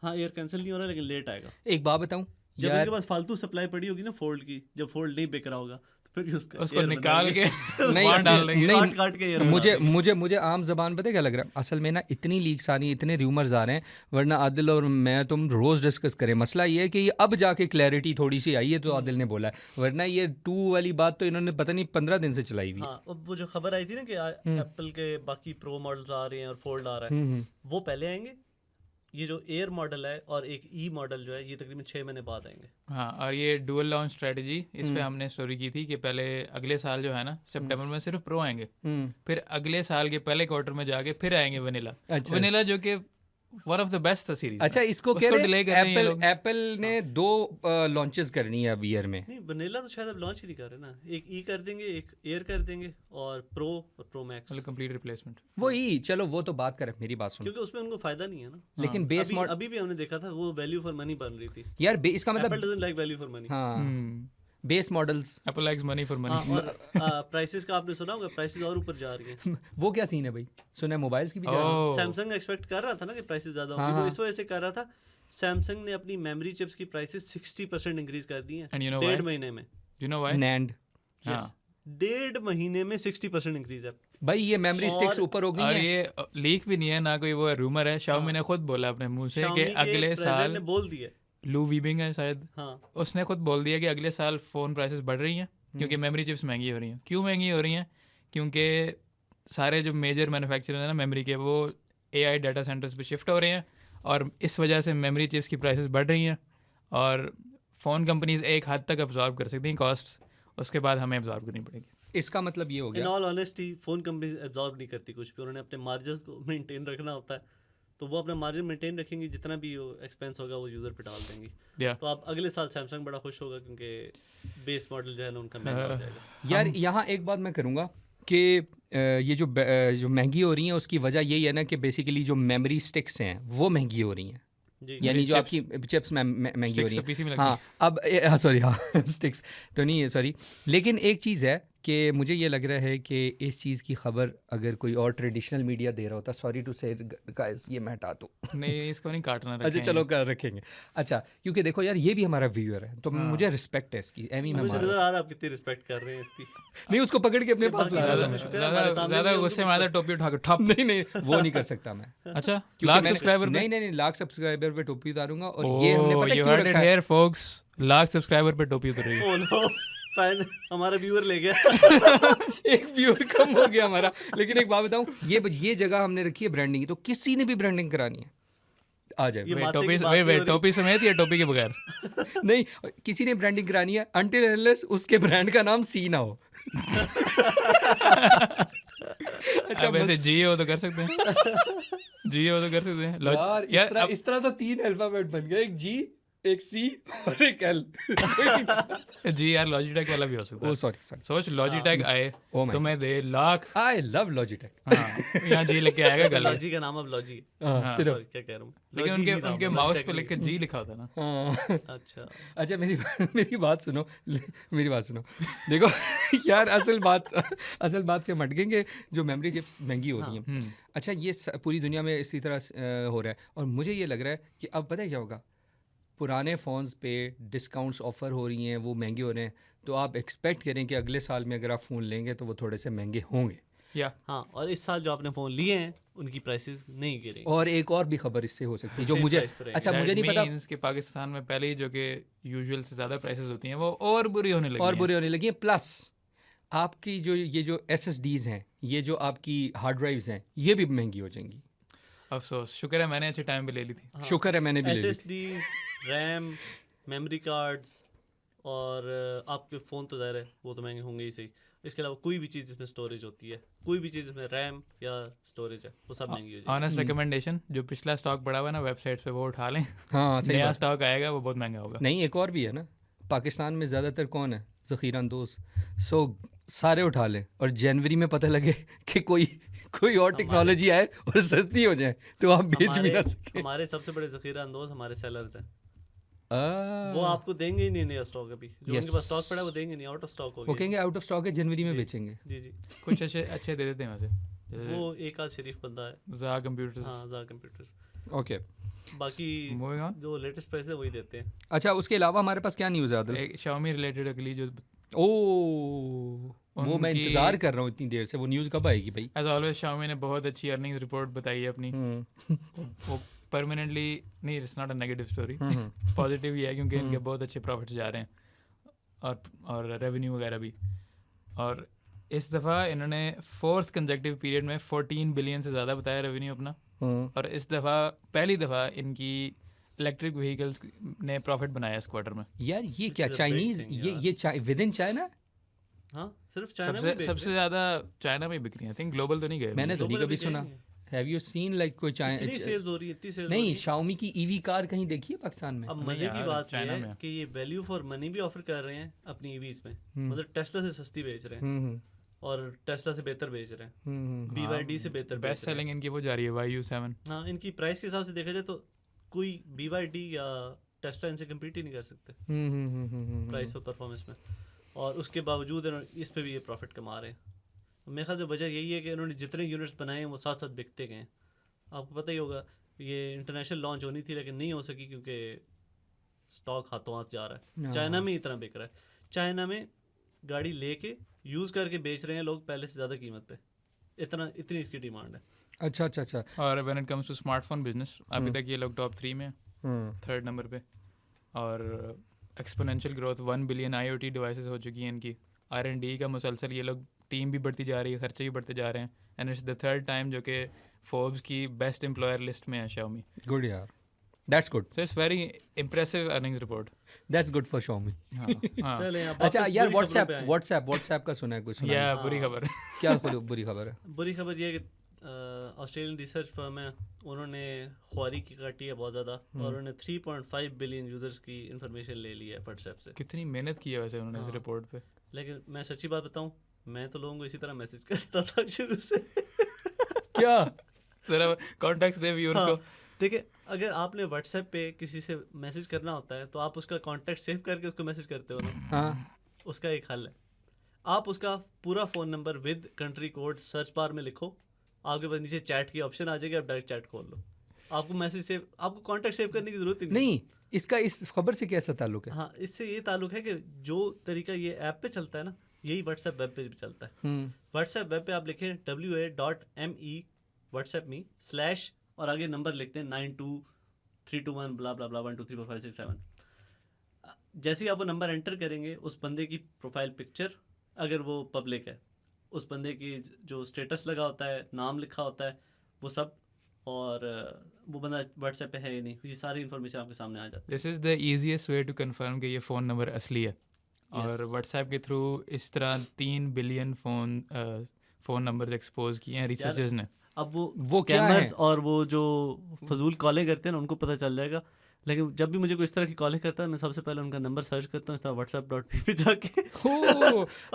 हाँ, एयर कैंसिल नहीं हो रहा लेकिन लेट आएगा। एक बात बताऊं जब यार, इनके पास फालतू सप्लाई पड़ी होगी ना फोल्ड की, जब फोल्ड नहीं बिक रहा होगा तो फिर उसका उसको air निकाल बनाएंगे। के नहीं, वहाँ डाल देंगे। नहीं, काट काट के air बना मुझे देंगे। मुझे मुझे आम जबान पता है क्या लग रहा है, असल में ना इतनी लीक्स आ रही हैं, इतने र्यूमर्स आ रहे हैं, वरना आदिल और मैं तुम रोज़ डिस्कस करें। मसला ये है कि ये अब जाके क्लैरिटी थोड़ी सी आई है, तो आदिल ने बोला है, वरना ये 2 वाली बात तो इन्होंने पता नहीं 15 दिन से चलाई हुई है। हाँ, अब वो जो खबर आई थी ना कि एप्पल के बाकी प्रो मॉडल्स आ रहे हैं और फोल्ड आ रहा है, वो पहले आएंगे। ये जो एयर मॉडल है और एक ई मॉडल जो है, ये तकरीबन 6 महीने बाद आएंगे। हाँ, और ये डुअल लॉन्च स्ट्रेटजी, इस पे हमने स्टोरी की थी कि पहले अगले साल जो है ना सितंबर में सिर्फ प्रो आएंगे, फिर अगले साल के पहले क्वार्टर में जाके फिर आएंगे वनीला। अच्छा। वनीला जो कि वन ऑफ द बेस्ट था सीरीज। अच्छा, इसको कह रहे डिले कर रहे हैं ये लोग। एप्पल ने 2 लॉन्चेस करनी है अब ईयर में। नहीं, वनीला तो शायद अब लॉन्च ही नहीं कर रहे ना, एक ई कर देंगे, एक एयर कर देंगे और प्रो मैक्स, मतलब कंप्लीट रिप्लेसमेंट। वो ही चलो, वो तो बात करें, मेरी बात सुनो। क्योंकि उसमें उनको फायदा नहीं है ना। लेकिन बेस मॉडल अभी भी हमने देखा था वो वैल्यू फॉर मनी बन रही थी। यार, इसका एप्पल मतलब doesn't like value for money. हाँ, base models Apple likes money for money. हाँ, और प्राइसेस का आपने सुना होगा, प्राइसेस और ऊपर जा रही हैं। वो क्या सीन है भाई? सुना है मोबाइल्स की भी जा रही है। ओह, सैमसंग एक्सपेक्ट कर रहा था ना कि प्राइसेस ज्यादा हाँ, होंगी, वो हाँ। इस वजह से कर रहा था। सैमसंग ने अपनी मेमोरी चिप्स की प्राइसेस 60% इंक्रीज कर दी हैं And you know 1.5 why? महीने में। You know why? नैंड हाँ, Yes, 1.5 महीने में 60% इंक्रीज है। भाई, ये मेमोरी स्टिक्स और- ऊपर हो गई और हैं। ये लीक भी नहीं है ना कोई, वो रूमर है। शाओमी ने खुद बोला अपने मुंह से कि Xiaomi के अगले president साल, ने बोल दिया। लू वीबिंग है शायद, हाँ, उसने खुद बोल दिया कि अगले साल फ़ोन प्राइसेस बढ़ रही हैं क्योंकि मेमोरी चिप्स महंगी हो रही हैं। क्यों महंगी हो रही हैं? क्योंकि सारे जो मेजर मैन्युफैक्चरर हैं ना मेमोरी के, वो एआई डाटा सेंटर्स पे शिफ्ट हो रहे हैं और इस वजह से मेमोरी चिप्स की प्राइसेस बढ़ रही हैं और फ़ोन कंपनीज एक हद तक अब्जॉर्ब कर सकती हैं कॉस्ट, उसके बाद हमें अब्जॉर्ब करनी पड़ेगी। इसका मतलब ये हो इन गया, all honesty phone companies absorb नहीं करती कुछ भी, उन्होंने अपने मार्जिन्स को मेंटेन रखना होता है, तो वो अपना मार्जिन मेंटेन रखेंगी, जितना भी एक्सपेंस होगा वो यूज़र पे डाल देंगी। या तो आप अगले साल सैमसंग बड़ा खुश होगा क्योंकि बेस मॉडल जो है ना उनका महंगा हो जाएगा। यार यहाँ एक बात मैं करूँगा कि ये जो महंगी हो रही हैं उसकी वजह यही है ना कि बेसिकली जो मेमोरी स्टिक्स हैं वो महंगी हो रही हैं, जी, यानी जो chips- आपकी चिप्स महंगी हो रही हैं। पीसी में हाँ, अब सॉरी, हाँ स्टिक्स तो नहीं है, सॉरी। लेकिन एक चीज़ है कि मुझे ये लग रहा है कि इस चीज़ की खबर अगर कोई और ट्रेडिशनल मीडिया दे रहा होता, सॉरी टू से गाइस, ये मैं हटा दूँ। नहीं, इसको नहीं काटना। अच्छा रखें। चलो, कर रखेंगे। अच्छा, क्योंकि देखो यार, ये भी हमारा व्यूअर है, तो मुझे रिस्पेक्ट है इसकी। एमी मैं मुझे मार नजर आ रहा है आप कितनी रिस्पेक्ट कर रहे हैं इसकी। नहीं, उसको पकड़ के अपने पास बाकी ला रहा था ज़्यादा मैं। शुक्र है हमारे सामने ज़्यादा भी है, गुस्से में उनको आता टोपी उठा के ठप। नहीं नहीं, वो नहीं कर सकता मैं। अच्छा, क्योंकि लाख मैंने- सब्सक्राइबर पे? नहीं नहीं नहीं, लाख सब्सक्राइबर पे टोपी उतारूंगा। और ये हमने पता यू क्यों हर्ड इट रखा है? हियर फोक्स, लाख सब्सक्राइबर पे टोपी उतर रही है। ओ नो, फैन हमारा व्यूअर ले गया। एक व्यूअर कम हो गया हमारा। लेकिन एक बात बताऊं, ये जगह हमने रखी है ब्रांडिंग की, तो किसी ने भी ब्रांडिंग करानी है आ जाए। ये वेट, बातें टोपी की बातें हो रही- टोपी समेत या टोपी के बगैर? नहीं, किसी ने ब्रांडिंग करानी है अनटिल अनलेस उसके ब्रांड का नाम सी ना हो। अच्छा, अब ऐसे जियो तो कर सकते हैं, जियो तो कर सकते हैं। यार इस तरह तो 3 अल्फाबेट बन गए, एक जी, एक सी और एक एल। जी यार, लॉजिटेक वाला भी हो सकता ओ है। सॉरी, सोच, लॉजिटेक आए Oh my तुम्हें दे लाख, आई लव लॉजिटेक। हाँ, यहाँ जी लिख के आएगा गले। लॉजी का नाम अब लॉजी है। हाँ। सिर्फ Sorry, क्या कह रहा हूँ, लेकिन लॉजी उनके ही नाम उनके है, माउस लॉजिटेक पे लिख के नहीं। जी लिखा होता ना। हाँ। अच्छा, अच्छा, मेरी बात सुनो, मेरी बात सुनो। देखो यार, असल बात से हम अटकेंगे। जो मेमोरी चिप्स महंगी हो रही हैं, अच्छा ये पूरी दुनिया में इसी तरह हो रहा है। और मुझे ये लग रहा है कि अब पता है क्या होगा, पुराने फ़ोन्स पे डिस्काउंट्स ऑफ़र हो रही हैं, वो महंगे हो रहे हैं, तो आप एक्सपेक्ट करें कि अगले साल में अगर आप फ़ोन लेंगे तो वो थोड़े से महंगे होंगे। या हाँ, और इस साल जो आपने फ़ोन लिए हैं उनकी प्राइसेस नहीं गिरेंगी। और एक और भी खबर इससे हो सकती है जो Same मुझे, price पर रहेंगे। अच्छा मुझे नहीं पता, कि पाकिस्तान में पहले ही जो कि यूजुअल से ज़्यादा प्राइसेस होती हैं वो और बुरी होने लगी और हैं। बुरे होने लगी हैं। प्लस आपकी ये जो SSDs हैं, ये जो आपकी हार्ड ड्राइव्स हैं, ये भी महंगी हो जाएंगी। अफसोस, शुक्र है मैंने अच्छे टाइम पे ले ली थी। शुक्र है मैंने भी ले ली थी। SSDs, रैम, मेमोरी कार्ड्स और आपके फ़ोन तो ज़ाहिर है वो तो महंगे होंगे ही सही। इसके अलावा कोई भी चीज़ जिसमें स्टोरेज होती है, कोई भी चीज़ जिसमें रैम या स्टोरेज है, वो सब महंगी हो जाएगी। ऑनेस्ट रिकमेंडेशन, जो पिछला स्टॉक पड़ा हुआ है ना वेबसाइट पे वो उठा लें। हाँ सही नया बात। स्टॉक आएगा वो बहुत महंगा होगा। नहीं, एक और भी है ना, पाकिस्तान में ज़्यादातर कौन है ज़ख़ीरा अंदोज़, सो सारे उठा लें और जनवरी में पता लगे कि कोई और टेक्नोलॉजी आए और सस्ती हो जाए तो आप बेच भी ना सकें। हमारे सबसे बड़े ज़ख़ीरा अंदोज़ हमारे सेलर्स हैं। आ, वो आपको देंगे ही नहीं नया स्टॉक। अभी जो Yes. उनके पास स्टॉक पड़ा है वो देंगे नहीं, आउट ऑफ स्टॉक हो वो गया। कहेंगे आउट ऑफ स्टॉक है, जनवरी में बेचेंगे। जी जी। कुछ अच्छे अच्छे दे देते हैं वैसे। वो एक आध शरीफ बंदा है। ज़ा कंप्यूटर्स। हाँ, ज़ा कंप्यूटर्स। ओके बाकी मूविंग ऑन। जो लेटेस्ट प्राइस है वही देते हैं। अच्छा उसके अलावा हमारे पास क्या न्यूज़ है आदिल? एक Xiaomi रिलेटेड अगली जो ओ वो मैं उनकी- इंतज़ार कर रहा हूँ इतनी देर से, वो न्यूज़ कब आएगी भाई? एज ऑलवेज Xiaomi ने बहुत अच्छी अर्निंग्स रिपोर्ट बताई है अपनी। वो परमानेंटली नहीं, it's not a negative story, positive ही है क्योंकि इनके बहुत अच्छे प्रॉफिट्स जा रहे हैं और रेवेन्यू वगैरह भी। और इस दफ़ा इन्होंने 4th कंसेक्टिव पीरियड में 14 बिलियन से ज़्यादा बताया रेवेन्यू अपना। और इस दफ़ा पहली दफ़ा इनकी इलेक्ट्रिक व्हीकल्स ने प्रॉफिट बनाया इस क्वार्टर में। यार ये Which क्या is a big Chinese, thing, ये विद इन चाइना? हाँ, सिर्फ चाइना में सबसे बेच सबसे रहे हैं। ज़्यादा चाइना में बिक रही है। आई थिंक ग्लोबल तो नहीं गए। मैंने तो नहीं Global कभी अभी सुना। गए नहीं। हैव यू सीन लाइक कोई इतनी सेल्स हो रही है, इतनी सेल्स नहीं Xiaomi की ईवी कार कहीं देखी है पाकिस्तान में? अब नहीं मजे की यार, बात ये चाइना है में। कि ये वैल्यू फॉर मनी भी ऑफर कर रहे हैं अपनी ईवीज में। मतलब टेस्ला से सस्ती बेच रहे हैं और टेस्ला से बेहतर बेच रहे हैं, BYD से बेहतर बेच बेस्ट रहे हैं। सेलिंग इनकी वो जा रही है YU7। हाँ, इनकी प्राइस के हिसाब से देखा जाए तो कोई BYD या टेस्ला इनसे कम्पीट ही नहीं कर सकते प्राइस पर परफॉर्मेंस में। और उसके बावजूद इस पे भी ये प्रॉफिट कमा रहे हैं। मेरे ख्याल से वजह यही है कि इन्होंने जितने यूनिट्स बनाए हैं वो साथ साथ बिकते गए हैं। आपको पता ही होगा ये इंटरनेशनल लॉन्च होनी थी लेकिन नहीं हो सकी क्योंकि स्टॉक हाथों हाथ जा रहा है। चाइना में इतना बिक रहा है। चाइना में गाड़ी लेके यूज़ करके बेच रहे हैं लोग पहले से ज़्यादा कीमत पे। इतनी इसकी डिमांड है। अच्छा अच्छा अच्छा। और when it comes to smartphone business अभी तक ये लोग टॉप 3 में, 3rd नंबर पे। और exponential growth 1 billion IoT devices हो चुकी हैं इनकी। R&D का मुसलसल ये लोग टीम भी बढ़ती जा रही है, खर्चे भी बढ़ते जा रहे हैं। And it's the 3rd time जो कि फोर्ब्स की बेस्ट एम्प्लॉयर लिस्ट में है Xiaomi। गुड यार, that's good, so it's very impressive earnings report. That's good for Xiaomi। हाँ चलें अब अच्छा वापस यार बुरी खबरों पे आएं। व्हाट्सएप का सुना है कुछ? सुना है? या बुरी खबर। क्या बुरी खबर है? बुरी खबर ये है कि ऑस्ट्रेलियन रिसर्च फर्म है, उन्होंने ख्वारी की काटी है बहुत ज़्यादा और उन्होंने 3.5 बिलियन यूजर्स की इंफॉर्मेशन ले ली है व्हाट्सएप से। कितनी मेहनत की है वैसे उन्होंने इस हाँ। रिपोर्ट पे। लेकिन मैं सच्ची बात बताऊं, मैं तो लोगों को इसी तरह मैसेज करता था शुरू से। क्या? जरा कॉन्टेक्स्ट दे व्यूअर्स हाँ, को। देखिए अगर आपने व्हाट्सएप पे किसी से मैसेज करना होता है तो आप उसका कॉन्टैक्ट सेव करके उसको मैसेज करते हो ना। हाँ उसका एक हल है, आप उसका पूरा phone number with country code search bar में लिखो, आपके पास नीचे चैट की ऑप्शन आ जाएगी, आप डायरेक्ट चैट खोल लो। आपको मैसेज सेव, आपको कॉन्टैक्ट सेव करने की ज़रूरत ही नहीं, इसका इस खबर से कैसा ताल्लुक है? हाँ, इससे ये ताल्लुक है कि जो तरीका ये ऐप पे चलता है ना, यही व्हाट्सएप वेब पे भी चलता है। व्हाट्सएप वेब पे आप लिखें wa.me व्हाट्सएप मी / और आगे नंबर लिखते हैं 92321 ब्ला ब्ला ब्ला 1234567। जैसे ही आप वो नंबर एंटर करेंगे, उस बंदे की प्रोफाइल पिक्चर अगर वो पब्लिक है, उस बंदे की जो स्टेटस लगा होता है, नाम लिखा होता है, वो सब, और वो बंदा व्हाट्सएप पे है या नहीं, ये सारी इन्फॉर्मेशन आपके सामने आ जाती है। This is the easiest way to confirm कि ये फ़ोन नंबर असली है। और व्हाट्सएप के थ्रू इस तरह 3 बिलियन फ़ोन नंबर्स एक्सपोज किए हैं रिसर्चर्स ने। अब वो क्या है? स्कैमर्स और वो जो फजूल कॉलें करते हैं ना, उनको पता चल जाएगा। लेकिन जब भी मुझे कोई इस तरह की कॉलें करता है, मैं सबसे पहले उनका नंबर सर्च करता हूँ इस तरह WhatsApp.me पे जाके।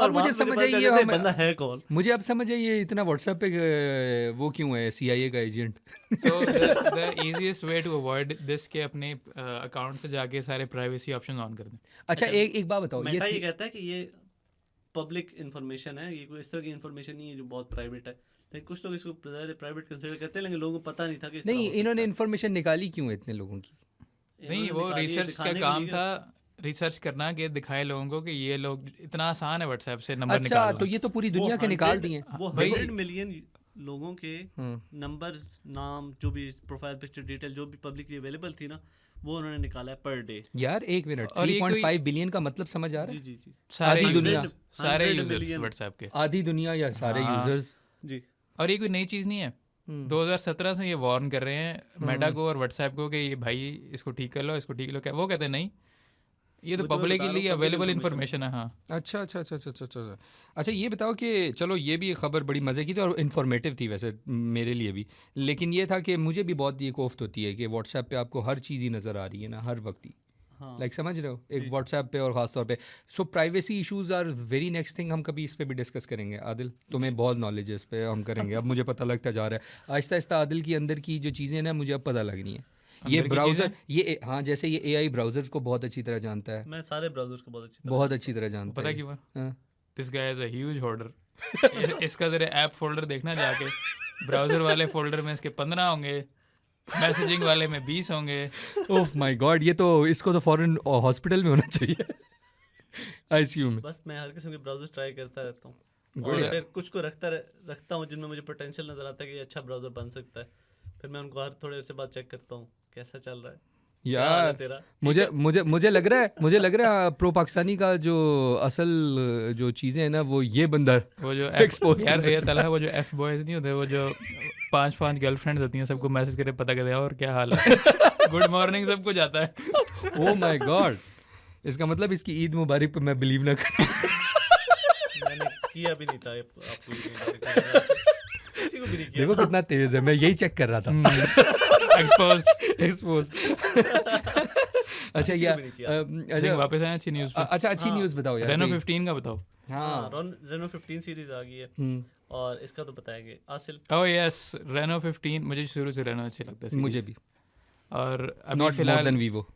अब मुझे समझ आई ये बंदा है कौन। मुझे अब समझ आई ये इतना व्हाट्सएप पे वो क्यों है CIA का agent. So the easiest way to avoid this कि अपने अकाउंट से जाके सारे प्राइवेसी ऑप्शन ऑन कर दें। अच्छा एक बात बताओ, मेटा ये कहता है कि ये पब्लिक इन्फॉर्मेशन है, ये कोई इस तरह की इन्फॉर्मेशन नहीं है जो बहुत प्राइवेट है। लेकिन कुछ लोग इसको प्राइवेट कंसिडर करते हैं, लेकिन लोगों को पता नहीं था कि इस तरह नहीं, हो सकता इन्होंने है। इन्फॉर्मेशन निकाली क्यों है इतने लोगों की? नहीं, इन्होंने वो निकाली है रिसर्च का दिखाने के काम लिए। था, रिसर्च करना कि दिखाए लोगों को कि ये लोग इतना आसान है व्हाट्सएप से नंबर अच्छा, निकालना। तो ये तो पूरी दुनिया वो के निकाल 100 दिए। वो भाई- 100 मिलियन लोगों के नंबर्स, नाम, जो भी प्रोफाइल पिक्चर डिटेल जो भी पब्लिकली अवेलेबल थी ना, वो उन्होंने निकाला है पर डे। यार एक मिनट, और ये 3.5 बिलियन का मतलब समझ आ रहा जी है? जी जी सारे आधी दुनिया। सारे 100 यूजर्स million। व्हाट्सएप के। आधी दुनिया या सारे हाँ। यूजर्स? जी। और ये कोई नई चीज़ नहीं है। 2017 से ये वार्न कर रहे हैं मेटा को और व्हाट्सएप को कि ये भाई इसको ठीक कर लो, इसको ठीक कर लो। क्या वो कहते हैं नहीं, ये तो वो जो मैं बता पब्लिकली रहा हूँ, public अवेलेबल information इन्फॉर्मेशन है। हाँ, अच्छा अच्छा अच्छा अच्छा अच्छा अच्छा अच्छा, ये बताओ कि चलो ये भी खबर बड़ी मज़े की थी और इन्फॉर्मेटिव थी वैसे मेरे लिए भी, लेकिन ये था कि मुझे भी बहुत ये कोफ्त होती है कि व्हाट्सएप पे आपको हर चीज़ ही नज़र आ रही है ना, हर वक्त ही। हाँ। लाइक समझ रहे हो, एक व्हाट्सएप पे और ख़ास तौर पे। So privacy issues are very next thing, हम कभी इस पे भी डिस्कस करेंगे। आदिल, तुम्हें बहुत नॉलेज है इस पे, हम करेंगे। अब मुझे पता लगता जा रहा है आहिस्ता आहिस्ता आदिल की अंदर की जो चीज़ें ना मुझे अब पता लगनी है। ये अंदर की ब्राउज़र, ये हाँ, जैसे ये AI ब्राउज़र्स को बहुत अच्छी तरह जानता है, मैं सारे ब्राउजर्स को बहुत अच्छी तरह बहुत अच्छी तरह जानता पता है। क्यों है? हाँ। This guy is a huge hoarder इसका ज़रा ऐप फोल्डर देखना जाके, ब्राउज़र वाले फोल्डर में इसके 15 होंगे, मैसेजिंग वाले में 20 होंगे। ओह माय गॉड, ये तो इसको तो फॉरेन हॉस्पिटल में होना चाहिए, आईसीयू में। बस मैं हर किस्म के ब्राउजर ट्राई करता रहता हूँ Good और यार। फिर कुछ को रखता हूँ जिनमें मुझे पोटेंशियल नजर आता है कि ये अच्छा ब्राउजर बन सकता है, फिर मैं उनको हर थोड़े देर से बाद चेक करता हूँ कैसा चल रहा है, क्या हाल है यार तेरा। मुझे लग रहा है प्रो पाकिस्तानी का जो असल जो चीज़ें हैं ना, वो ये बंदा वो जो Expose कर यार सकता ये तला वो जो एफ बॉयज नहीं होते, वो जो 5 गर्लफ्रेंड्स होती हैं, सबको मैसेज करे पता कर और क्या हाल है, गुड मॉर्निंग सबको जाता है। ओह माय गॉड, इसका मतलब इसकी ईद मुबारक पे मैं बिलीव ना करूं। मैंने किया भी नहीं था आपको ये मुबारक से, किसी को भी नहीं किया। देखो कितना तेज है, मैं यही चेक कर रहा था। एक्सपोज। अच्छा किसी को यार भी नहीं किया। अच्छा वापस आए अच्छी न्यूज़ पे। अच्छा अच्छी हाँ। न्यूज़ बताओ यार रेनो कोई। 15 का बताओ। हाँ, हाँ रेनो 15 सीरीज आ गई है हम्म, और इसका तो बताएंगे आसिल। ओह यस, रेनो 15 मुझे शुरू से रेनो अच्छी लगता है मुझे series। भी, और अभी नॉट मोर फिलहाल देन वीवो।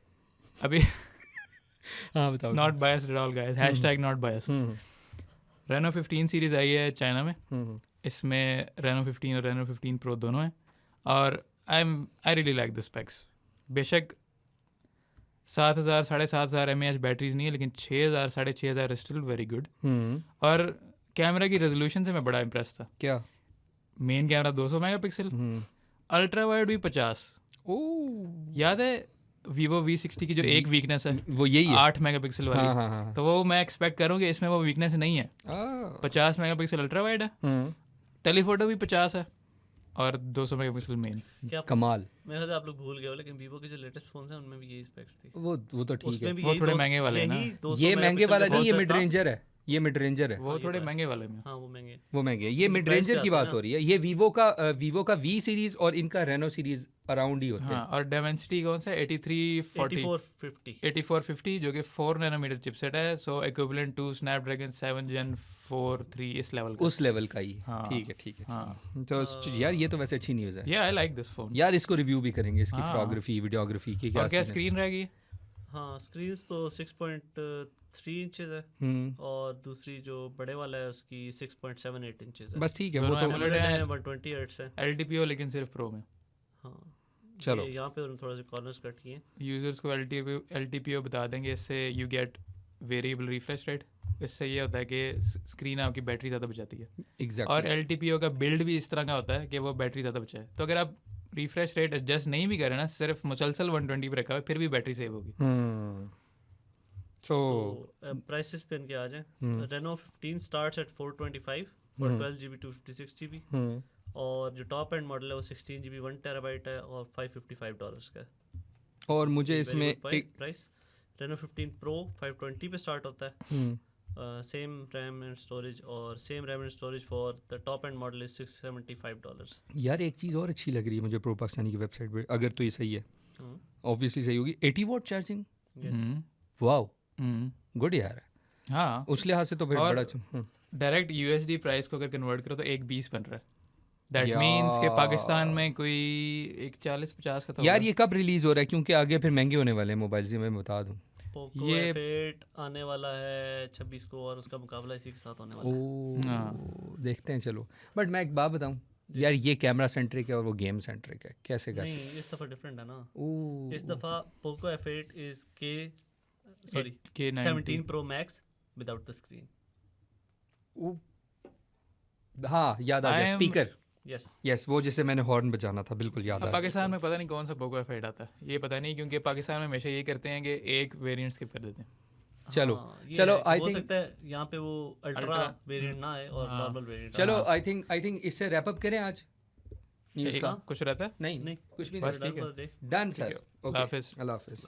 अभी हाँ बताओ। Not biased at all guys, hashtag not biased. Hmm, Reno 15 series आई है चाइना में, हम्म, इसमें रेनो 15 और रेनो 15 प्रो दोनों हैं, और I really like the specs. बेशक 7000 7500 mAh बैटरीज नहीं है, लेकिन 6000 6500 इज स्टिल वेरी गुड। हम्म, और कैमरा की रेजोल्यूशन से मैं बड़ा इम्प्रेस था। क्या? Main camera 200 megapixel, ultra wide भी 50। ओह याद है वीवो V60 की जो एक वीकनेस है, वो यही है। 8 मेगापिक्सल वाली, हाँ हाँ हाँ तो वो मैं एक्सपेक्ट करूँ कि इसमें वो वीकनेस नहीं है। 50 मेगापिक्सल अल्ट्रा वाइड है, टेलीफोटो भी 50 है, और 200 मेगापिक्सल मेन। क्या कमाल। मेरे ख्याल से आप लोग भूल गए हो, लेकिन वीवो के जो लेटेस्ट फोन हैं उनमें भी यही स्पेक्स थी। वो तो ठीक है। उसमें भी वो यही थोड़े महंगे वाले हैं ना। यही 200 ये महंगे मेगापिक्सल वाला का नहीं, ये सेंसर मिड था। रेंजर है, ये मिड रेंजर है। वो ये थोड़े तो है। महंगे वाले में। हाँ वो महंगे। वो महंगे है। ये लेकिन मिड प्राइस रेंजर पे की आते हैं बात ना। हो रही है। ये वीवो का वी सीरीज और इनका रेनो सीरीज अराउंड ही होते हाँ, हैं। और डेमेंसिटी कौन सा 8340 8450 8450 जो कि 4 नैनोमीटर चिपसेट है, सो इक्विवेलेंट टू स्नैपड्रैगन 7 Gen 4 3 इस लेवल का। उस लेवल का ही। हाँ। ठीक है। हाँ, तो यार ये तो वैसे अच्छी न्यूज़ है या आई लाइक दिस फोन। यार। इसको रिव्यू भी करेंगे, इसकी हाँ। फोटोग्राफी वीडियोग्राफी की क्या और क्या scene है। स्क्रीन रहेगी? हाँ, स्क्रीन तो 6.3 इंचेस है और दूसरी जो बड़े वाला है उसकी 6.78 इंचेस है। बस ठीक है। वो दोनों तो AMOLED AMOLED है। है, 120 हर्ट्ज है। LTPO लेकिन सिर्फ प्रो में। हाँ चलो। ये यहाँ पे उन्होंने थोड़ा सा कॉर्नर्स कट किए हैं। यूजर्स को LTPO बता देंगे, इससे you get variable refresh rate. इससे ये होता है कि स्क्रीन आपकी बैटरी ज़्यादा बचाती है। एग्जैक्टली। और LTPO का बिल्ड भी इस तरह का होता है कि वो बैटरी ज़्यादा बचाए। तो अगर आप रिफ्रेश रेट एडजस्ट नहीं भी करें ना, सिर्फ मुसलसल 120 पे रखा है, फिर भी बैटरी सेव होगी। सो तो प्राइसेस पे इनके आ जाएं। Reno 15 starts at 425 for 12GB 256 GB, और जो टॉप एंड मॉडल है वो 16GB 1 टेराबाइट है और $555 का है। और मुझे इसमें एक प्राइस रेनो 15 प्रो 520 पे स्टार्ट होता है। सेम रैम एंड स्टोरेज, और same RAM and storage for the top and model is $675। यार एक चीज़ और अच्छी लग रही है मुझे प्रो पाकिस्तानी की वेबसाइट पे, अगर तो ये सही है, ऑब्वियसली सही होगी। 80 वॉट चार्जिंग, वाओ गुड यार। हाँ, उस लिहाज से तो फिर और बड़ा डायरेक्ट USD प्राइस को अगर कन्वर्ट करो तो 1.20 बन रहा है। दैट यार। मीन्स कि पाकिस्तान में कोई 1.40-50 का तो यार होगा। ये कब रिलीज हो रहा है? क्योंकि आगे फिर महंगे होने वाले हैं मोबाइल, से मैं बता दूं। पोको ये- F8 आने वाला है 26 को, और उसका मुकाबला इसी के साथ होने वाला है। ओ देखते हैं चलो। बट मैं एक बात बताऊं यार, ये कैमरा सेंट्रिक है और वो गेम सेंट्रिक है, कैसे कर नहीं, इस दफ़ा डिफरेंट है ना। ओ इस दफ़ा Poco F8 is sorry K90 17 Pro Max without the screen. हाँ याद आ I गया, am- स्पीकर। यस, यस, वो जिसे मैंने हॉर्न बजाना था, बिल्कुल याद आ अब गया। पाकिस्तान में पता नहीं कौन सा पोको F8 आता है, ये पता नहीं, क्योंकि पाकिस्तान में हमेशा ये करते हैं कि एक वेरिएंट स्किप कर देते हैं। चलो चलो I हो think- सकता है यहाँ पे वो अल्ट्रा वेरिएंट ना आए और हाँ। Normal variant. चलो आई थिंक इससे रैप अप करें आज न्यूज़ एक- का। कुछ रहता है। नहीं नहीं, कुछ भी बस नहीं। ठीक है। Done sir. अल्लाह हाफिज़। अल्लाह हाफिज़।